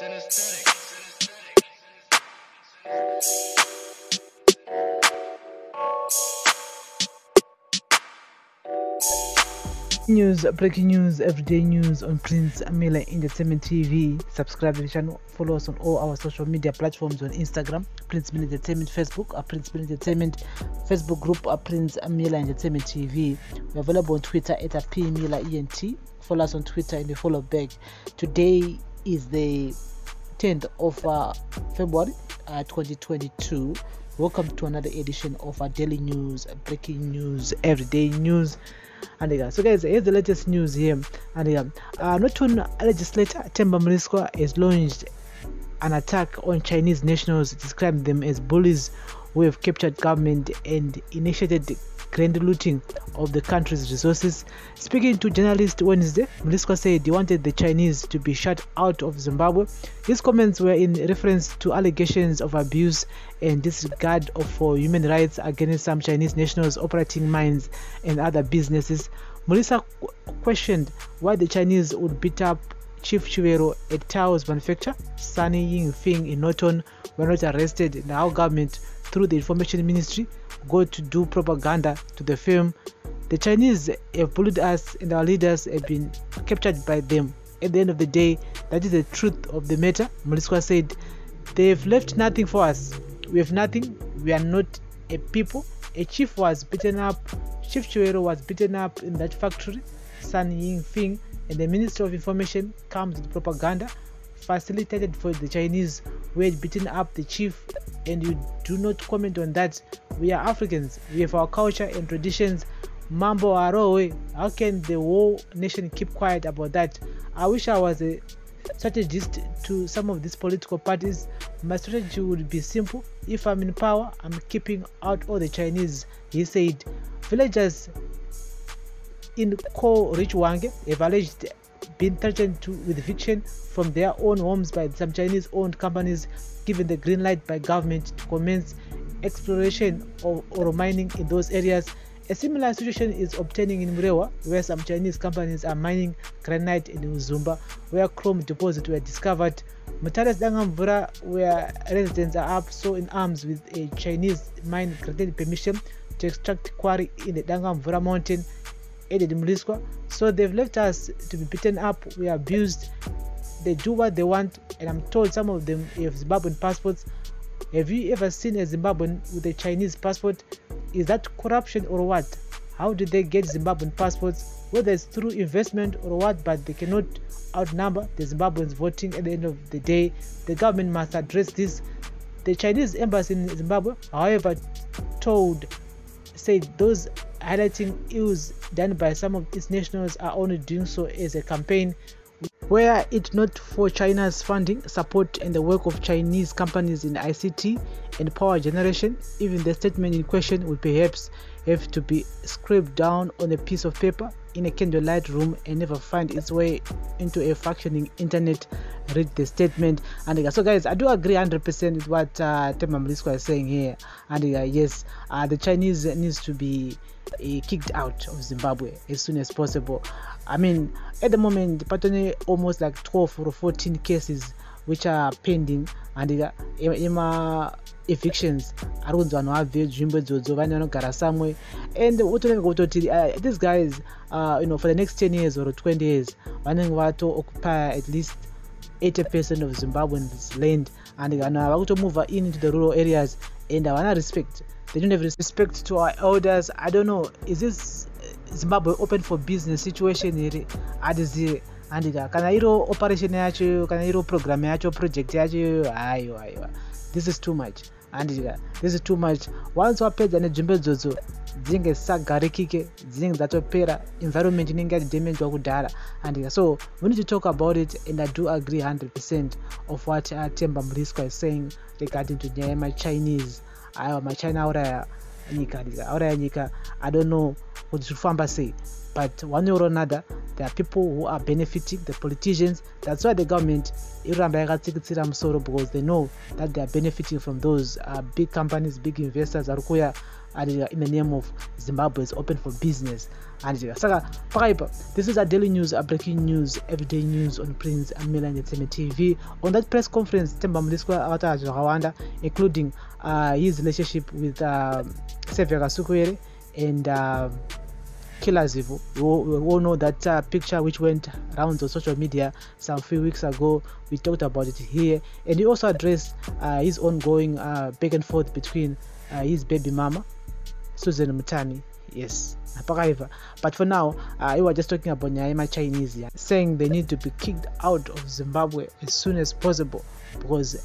Breaking news, everyday news on Prince Amila Entertainment TV. Subscribe to the channel, follow us on all our social media platforms on Instagram, Prince Amila Entertainment, Facebook, Prince Amila Entertainment, Facebook group, Prince Amila Entertainment TV. We're available on Twitter at PMilaENT. Follow us on Twitter and follow back. Today is the 10th of February 2022. Welcome to another edition of our daily news, breaking news, everyday news. And so guys, here's the latest news here. And Norton legislator Themba Mliswa has launched an attack on Chinese nationals, describing them as bullies who have captured government and initiated grand looting of the country's resources. Speaking to journalists Wednesday, Mliswa said he wanted the Chinese to be shut out of Zimbabwe. His comments were in reference to allegations of abuse and disregard for human rights against some Chinese nationals operating mines and other businesses. Mliswa questioned why the Chinese would beat up Chief Chivero at Tao's manufacturer, Sunny Yingfeng in Norton, were not arrested, and how government, through the information ministry, go to do propaganda to the firm. The Chinese have bullied us and our leaders have been captured by them. At the end of the day, that is the truth of the matter. Mliswa said, they've left nothing for us. We have nothing. We are not a people. A chief was beaten up. Chief Chivero was beaten up in that factory, Sun Yingfeng, and the Minister of Information comes with propaganda facilitated for the Chinese who had beaten up the chief, and you do not comment on that. We are Africans, we have our culture and traditions. Mambo Arowe, how can the whole nation keep quiet about that? I wish I was a strategist to some of these political parties. My strategy would be simple. If I'm in power, I'm keeping out all the Chinese, he said. Villagers in Ko Richwange have alleged been threatened with eviction from their own homes by some Chinese-owned companies, given the green light by government to commence exploration or mining in those areas. A similar situation is obtaining in Mrewa, where some Chinese companies are mining granite in Uzumba, where chrome deposits were discovered. Mutares Dangamvura, where residents are up so in arms with a Chinese mine granted permission to extract quarry in the Dangamvura mountain, aided Mliswa. So they've left us to be beaten up, we are abused, they do what they want, and I'm told some of them have Zimbabwean passports. Have you ever seen a Zimbabwean with a Chinese passport? Is that corruption or what? How did they get Zimbabwean passports? Whether it's through investment or what, but they cannot outnumber the Zimbabweans voting. At the end of the day, the government must address this. The Chinese embassy in Zimbabwe, however, said those highlighting ills done by some of its nationals are only doing so as a campaign. Were it not for China's funding, support, and the work of Chinese companies in ICT and power generation, even the statement in question would perhaps have to be scribbled down on a piece of paper in a candlelight room and never find its way into a functioning internet. Read the statement. And so guys, I do agree 100% with what Themba Mliswa is saying here. And yes, the Chinese needs to be kicked out of Zimbabwe as soon as possible. I mean, at the moment, patone almost like 12 or 14 cases which are pending, and evictions arunzwa vanhu vabve nzvimbo idzodzo vane vanogara somewhere, and utonenge kutoti these guys for the next 10 years or 20 years vanenge vato occupy at least 80% of Zimbabweans land, and vanhu ava kutomove into the rural areas, and havana respect. They don't have respect to our elders. I don't know, is this Zimbabwe open for business situation here? Adizive andika kana iro operation yacho, kana iro program yacho, project yacho, aiwa, this is too much. Andika, this is too much. Once wapedza nenzvimbo idzodzo dzinenge sagarikike, dzinenge dzatopera, environment inenge yadamaged kudhara. Andika, so we need to talk about it, and I do agree 100% of what Themba Mliswa is saying regarding to the Chinese. China auraya nyika. I don't know what to famba say, but one way or another, there are people who are benefiting, the politicians. That's why the government iramba yakatsikitsira musoro, because they know that they are benefiting from those big companies, big investors arikuya and in the name of Zimbabwe is open for business. And saka pakaipa, this is a daily news, a breaking news, everyday news on Prince Amila Entertainment TV. On that press conference, Temba Mliswa Awata Rwanda, including his relationship with Severa Sukwere and Killer Zivu. We all know that picture which went around on social media some few weeks ago. We talked about it here, and he also addressed his ongoing back and forth between his baby mama, Susan Mutani. Yes, but for now, we were just talking about Nyaima Chinese, saying they need to be kicked out of Zimbabwe as soon as possible because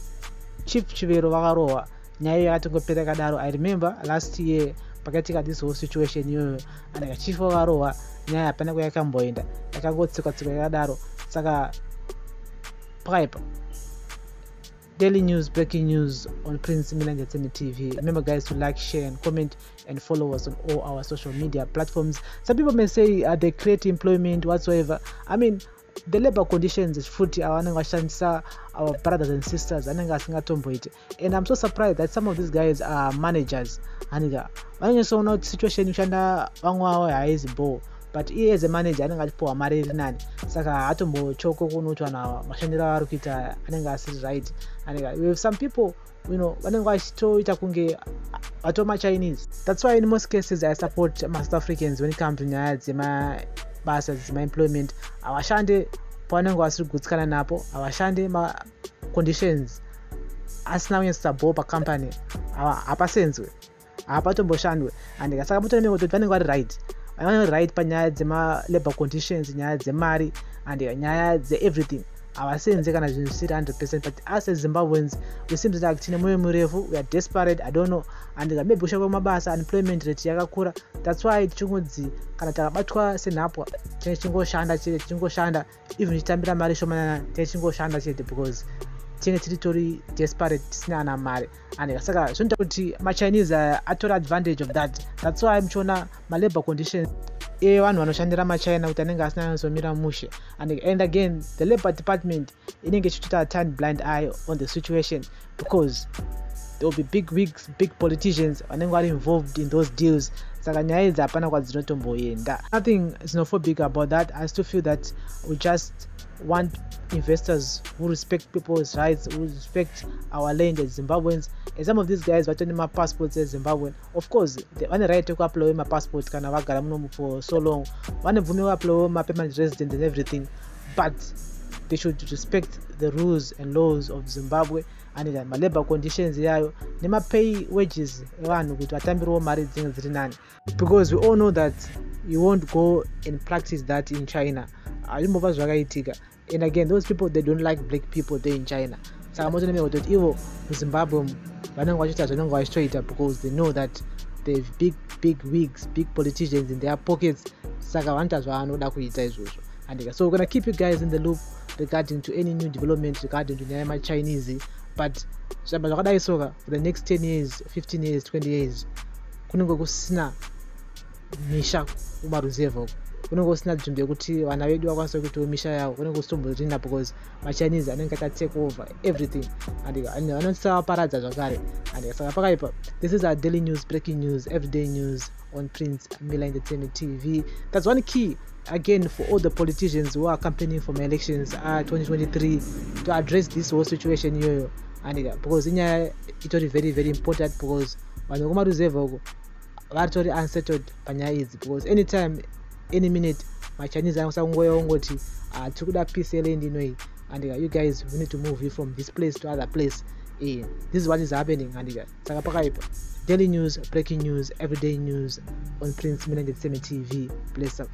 Chief Chivero Wagaroa, Nyaya Tungopeta Kadaro. I remember last year, pakatika this whole situation you and Chief Wagaroa, Nyaya Panaka Kamboinda, I can go to Kadaro, Saka Pipe. Daily news, breaking news on Prince Amila Entertainment TV. Remember guys to like, share and comment and follow us on all our social media platforms. Some people may say they create employment whatsoever. I mean, the labor conditions is fruity. Our brothers and sisters, and I'm so surprised that some of these guys are managers. And when you saw not situation is bo. But he as a manager, I think for married nani. Saka atombo choko kuno twana mashandira warukita anenga right. And we have some people, you know, wanenga shito itakunge atoma Chinese. That's why in most cases I support South Africans when it comes to nyaya dzema basa dzema employment. Awashande panenga wasiri gutsikana napo. Awashande ma conditions asina unyesa bo pa company. Apasenzwe. Apatombo and saka mutone kuti vanenga right. I want to write panyaya dzema labor conditions, nyaya dzemari and nyaya dze everything. Our sins are going to 100%, but us as Zimbabweans, we seem to like we are desperate. I don't know, and maybe we should mabasa unemployment rate yakakura. That's why chungudzi kana takabatwa senapwa chingo shanda even chitambira mari shomana chingo shanda chete because territory desperate sina mari and saka zvinoita kuti ma Chinese atora advantage of that. That's why I'm chona ma labor conditions vanhu vanoshandira machina kuti anenge asina kuzomira mushe and again the labor department inenge ichitota turn blind eye on the situation because there will be big wigs, big politicians vanenge vari involved in those deals. Saka nyaya idzi hapana kwadzinotomboenda. Nothing xenophobic about that. I still feel that we just want investors who respect people's rights, who respect our land as Zimbabweans. And some of these guys vatone my passports as Zimbabwean. Of course, they want the right to apply my passport kana vagara muno for so long. Vane bvume apply my permanent residence and everything. But they should respect the rules and laws of Zimbabwe and my labor conditions yayo nema pay wages vanhu kuti vatambirawo mari dzinenge dziri nani, because we all know that you won't go and practice that in China. Azvimbova zvakaitika. And again, those people, they don't like black people there in China. Saka motonemeka kuti ivo muZimbabwe vanenge vachiita zvanenge vachitoita because they know that they have big wigs, big politicians in their pockets. Saka vanoita zvavanoda kuita izvozvo. And so we're gonna keep you guys in the loop regarding to any new development regarding to Nyaya Chinese. But for the next 10 years, 15 years, 20 years, kunenge kusina misha kumaruzevha kunenge kusina nzvimbo yekuti vana vedu vakwanisa kuitawo misha yavo, kunenge kusitomborina because machinese anenge take over everything and vanosaparadza zvakare. And saka pakaipa, this is our daily news, breaking news, everyday news on Prince Amila Entertainment TV. That's one key again for all the politicians who are campaigning for my elections 2023 to address this whole situation here. And because inyaya itori very important because vanhu kumaruzevha uko vatori unsettled panyaya idzi because anytime any minute machinese anosangoya ongoti tiri kuda peace yeland inoi and you guys we need to move you from this place to other place. This is what is happening. And saka pakaipa, daily news, breaking news, everyday news on Prince Amila Entertainment TV. Bless up.